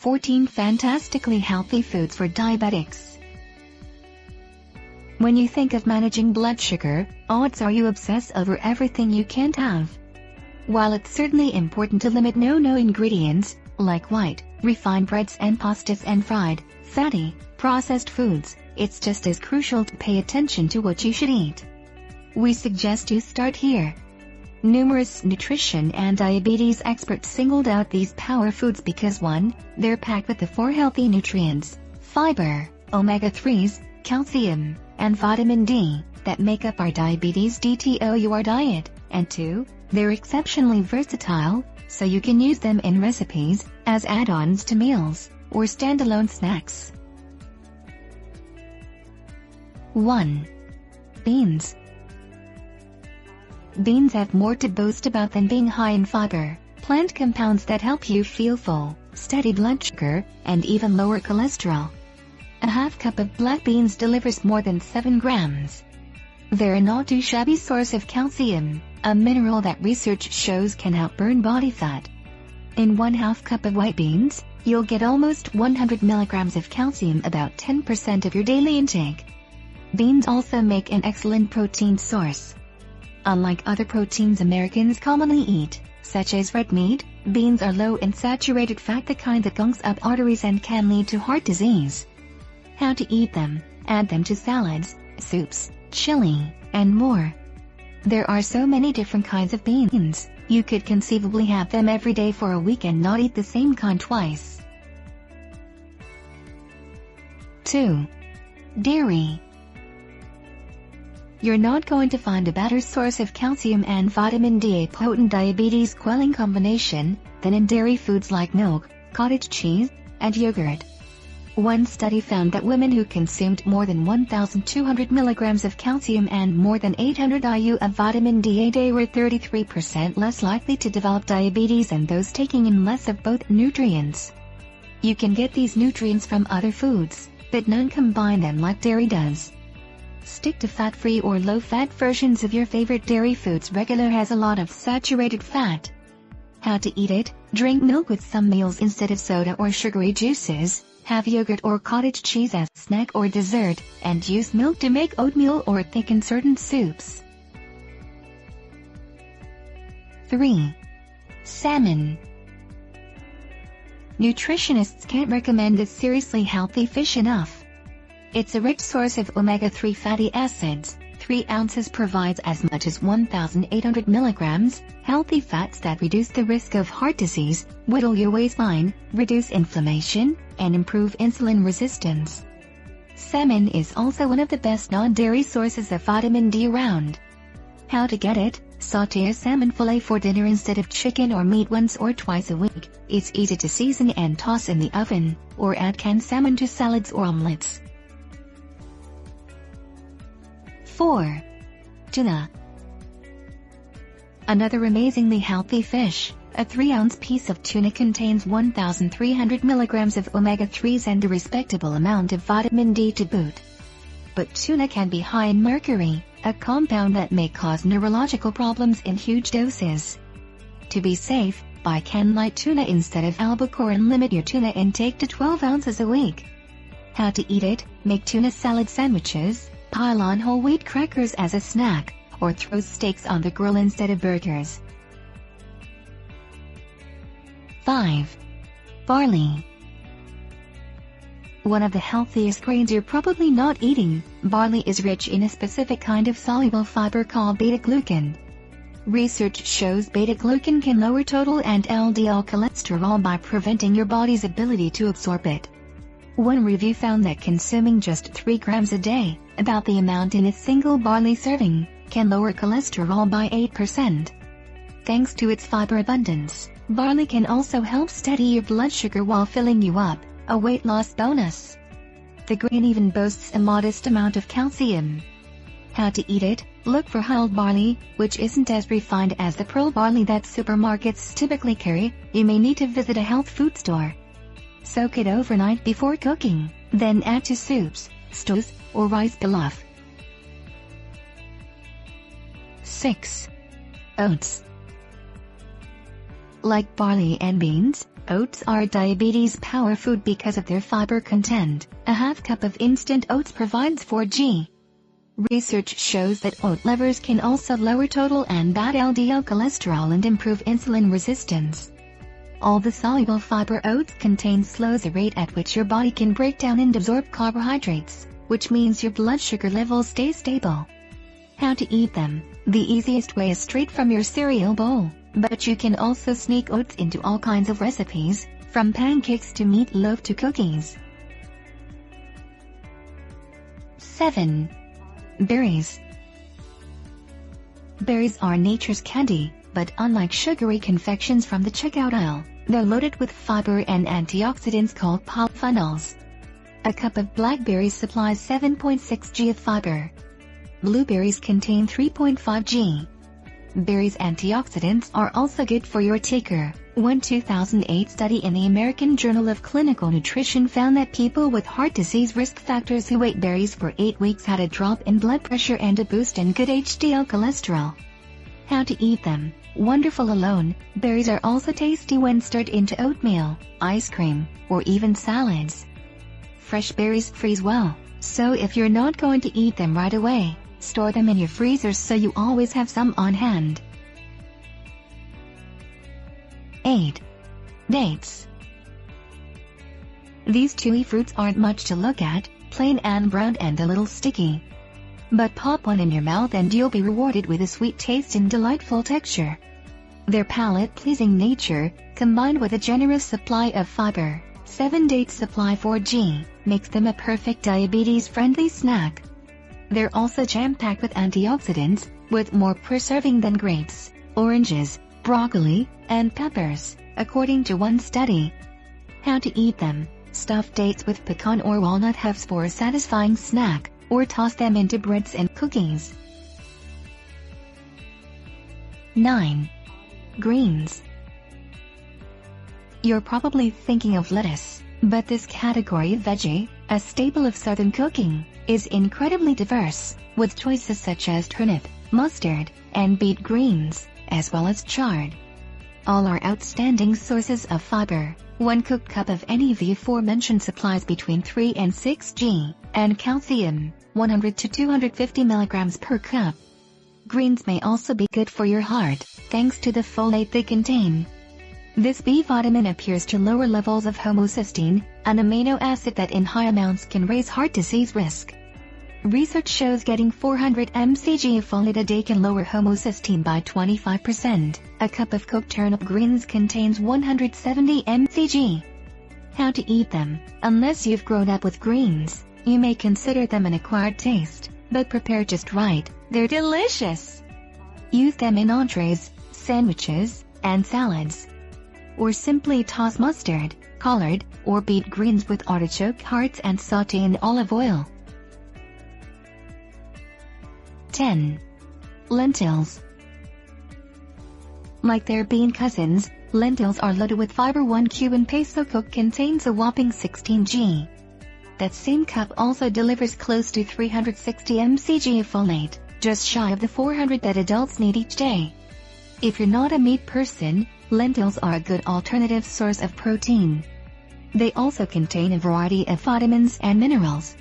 14 Fantastically healthy foods for diabetics. When you think of managing blood sugar, odds are you obsess over everything you can't have. While it's certainly important to limit no ingredients, like white, refined breads and pastas and fried, fatty, processed foods, it's just as crucial to pay attention to what you should eat. We suggest you start here. Numerous nutrition and diabetes experts singled out these power foods because 1, they're packed with the 4 healthy nutrients, fiber, omega-3s, calcium, and vitamin D, that make up our diabetes detour diet, and 2, they're exceptionally versatile, so you can use them in recipes, as add-ons to meals, or standalone snacks. 1. Beans. Beans have more to boast about than being high in fiber, plant compounds that help you feel full, steady blood sugar, and even lower cholesterol. A half cup of black beans delivers more than 7 grams. They're a not too shabby source of calcium, a mineral that research shows can help burn body fat. In 1/2 cup of white beans, you'll get almost 100 milligrams of calcium, about 10% of your daily intake. Beans also make an excellent protein source. Unlike other proteins Americans commonly eat, such as red meat, beans are low in saturated fat, the kind that gunks up arteries and can lead to heart disease. How to eat them: add them to salads, soups, chili, and more. There are so many different kinds of beans, you could conceivably have them every day for a week and not eat the same kind twice. 2. Dairy. You're not going to find a better source of calcium and vitamin D, a potent diabetes-quelling combination, than in dairy foods like milk, cottage cheese, and yogurt. One study found that women who consumed more than 1,200 milligrams of calcium and more than 800 IU of vitamin D a day were 33% less likely to develop diabetes than those taking in less of both nutrients. You can get these nutrients from other foods, but none combine them like dairy does. Stick to fat-free or low-fat versions of your favorite dairy foods. Regular has a lot of saturated fat. How to eat it: drink milk with some meals instead of soda or sugary juices, have yogurt or cottage cheese as snack or dessert, and use milk to make oatmeal or thicken certain soups. 3. Salmon. Nutritionists can't recommend this seriously healthy fish enough. It's a rich source of omega-3 fatty acids. 3 ounces provides as much as 1,800 milligrams, healthy fats that reduce the risk of heart disease, whittle your waistline, reduce inflammation, and improve insulin resistance. Salmon is also one of the best non-dairy sources of vitamin D around. How to get it: sauté a salmon fillet for dinner instead of chicken or meat once or twice a week. It's easy to season and toss in the oven, or add canned salmon to salads or omelets. 4. Tuna. Another amazingly healthy fish. A 3-ounce piece of tuna contains 1,300 milligrams of omega-3s and a respectable amount of vitamin D to boot. But tuna can be high in mercury, a compound that may cause neurological problems in huge doses. To be safe, buy canned light tuna instead of albacore and limit your tuna intake to 12 ounces a week. How to eat it: make tuna salad sandwiches, pile on whole wheat crackers as a snack, or throw steaks on the grill instead of burgers. 5. Barley. One of the healthiest grains you're probably not eating, barley is rich in a specific kind of soluble fiber called beta-glucan. Research shows beta-glucan can lower total and LDL cholesterol by preventing your body's ability to absorb it. One review found that consuming just 3 grams a day, about the amount in a single barley serving, can lower cholesterol by 8%. Thanks to its fiber abundance, barley can also help steady your blood sugar while filling you up, a weight loss bonus. The grain even boasts a modest amount of calcium. How to eat it: look for hulled barley, which isn't as refined as the pearl barley that supermarkets typically carry. You may need to visit a health food store. Soak it overnight before cooking, then add to soups, stews, or rice pilaf. 6. Oats. Like barley and beans, oats are a diabetes power food because of their fiber content. A half cup of instant oats provides 4 g. Research shows that oat lovers can also lower total and bad LDL cholesterol and improve insulin resistance. All the soluble fiber oats contain slows the rate at which your body can break down and absorb carbohydrates, which means your blood sugar levels stay stable. How to eat them? The easiest way is straight from your cereal bowl, but you can also sneak oats into all kinds of recipes, from pancakes to meatloaf to cookies. 7. Berries. Berries are nature's candy, but unlike sugary confections from the checkout aisle, they're loaded with fiber and antioxidants called polyphenols. A cup of blackberries supplies 7.6 g of fiber. Blueberries contain 3.5 g. Berries' antioxidants are also good for your ticker. One 2008 study in the American Journal of Clinical Nutrition found that people with heart disease risk factors who ate berries for 8 weeks had a drop in blood pressure and a boost in good HDL cholesterol. How to eat them? Wonderful alone, berries are also tasty when stirred into oatmeal, ice cream, or even salads. Fresh berries freeze well, so if you're not going to eat them right away, store them in your freezer so you always have some on hand. 8. Dates. These chewy fruits aren't much to look at, plain and brown and a little sticky. But pop one in your mouth and you'll be rewarded with a sweet taste and delightful texture. Their palate-pleasing nature, combined with a generous supply of fiber, 7 dates supply 4 g, makes them a perfect diabetes-friendly snack. They're also jam-packed with antioxidants, with more per serving than grapes, oranges, broccoli, and peppers, according to one study. How to eat them? Stuff dates with pecan or walnut halves for a satisfying snack, or toss them into breads and cookies. 9. Greens. You're probably thinking of lettuce, but this category of veggie, a staple of southern cooking, is incredibly diverse, with choices such as turnip, mustard, and beet greens, as well as chard. All are outstanding sources of fiber. 1 cooked cup of any of the aforementioned supplies between 3 and 6 g, and calcium, 100 to 250 milligrams per cup. Greens may also be good for your heart, thanks to the folate they contain. This B vitamin appears to lower levels of homocysteine, an amino acid that in high amounts can raise heart disease risk. Research shows getting 400 mcg of folate a day can lower homocysteine by 25%. A cup of cooked turnip greens contains 170 mcg. How to eat them? Unless you've grown up with greens, you may consider them an acquired taste, but prepared just right, they're delicious. Use them in entrees, sandwiches, and salads. Or simply toss mustard, collard, or beet greens with artichoke hearts and sauté in olive oil. 10. Lentils. Like their bean cousins, lentils are loaded with fiber. 1 Cuban peso cooked contains a whopping 16 g. That same cup also delivers close to 360 mcg of folate, just shy of the 400 that adults need each day. If you're not a meat person, lentils are a good alternative source of protein. They also contain a variety of vitamins and minerals.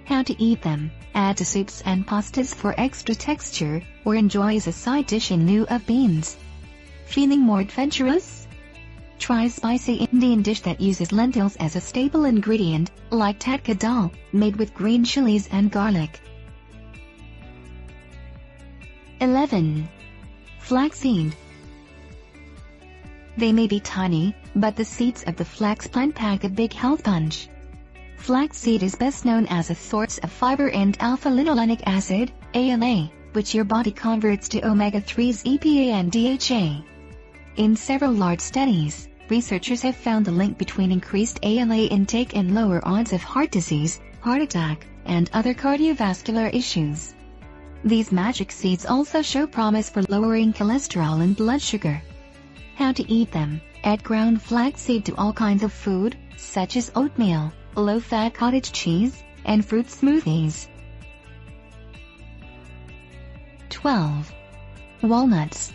How to eat them? Add to soups and pastas for extra texture, or enjoy as a side dish in lieu of beans. Feeling more adventurous? Try a spicy Indian dish that uses lentils as a staple ingredient, like tadka dal, made with green chilies and garlic. 11. Flaxseed. They may be tiny, but the seeds of the flax plant pack a big health punch. Flaxseed is best known as a source of fiber and alpha-linolenic acid, ALA, which your body converts to omega-3s EPA and DHA. In several large studies, researchers have found the link between increased ALA intake and lower odds of heart disease, heart attack, and other cardiovascular issues. These magic seeds also show promise for lowering cholesterol and blood sugar. How to eat them? Add ground flaxseed to all kinds of food, such as oatmeal, low-fat cottage cheese, and fruit smoothies. 12. Walnuts.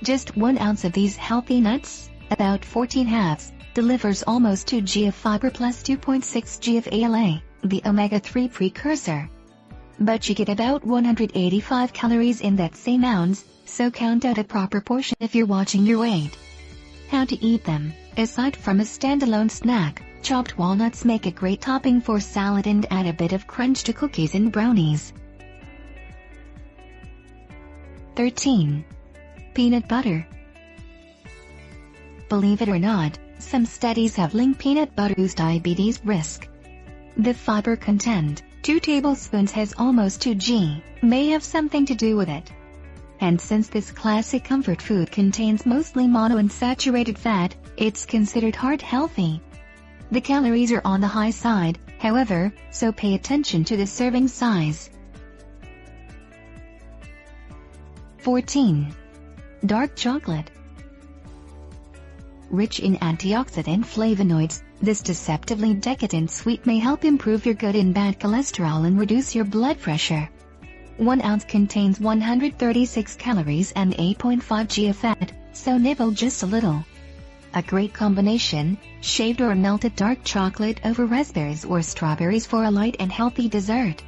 Just 1 ounce of these healthy nuts, about 14 halves, delivers almost 2 g of fiber plus 2.6 g of ALA, the omega-3 precursor. But you get about 185 calories in that same ounce, so count out a proper portion if you're watching your weight. How to eat them? Aside from a standalone snack, chopped walnuts make a great topping for salad and add a bit of crunch to cookies and brownies. 13. Peanut butter. Believe it or not, some studies have linked peanut butter's diabetes risk. The fiber content, 2 tablespoons, has almost 2 g, may have something to do with it. And since this classic comfort food contains mostly monounsaturated fat, it's considered heart healthy. The calories are on the high side, however, so pay attention to the serving size. 14. Dark chocolate. Rich in antioxidant flavonoids, this deceptively decadent sweet may help improve your good and bad cholesterol and reduce your blood pressure. 1 ounce contains 136 calories and 8.5 g of fat, so nibble just a little. A great combination, shaved or melted dark chocolate over raspberries or strawberries for a light and healthy dessert.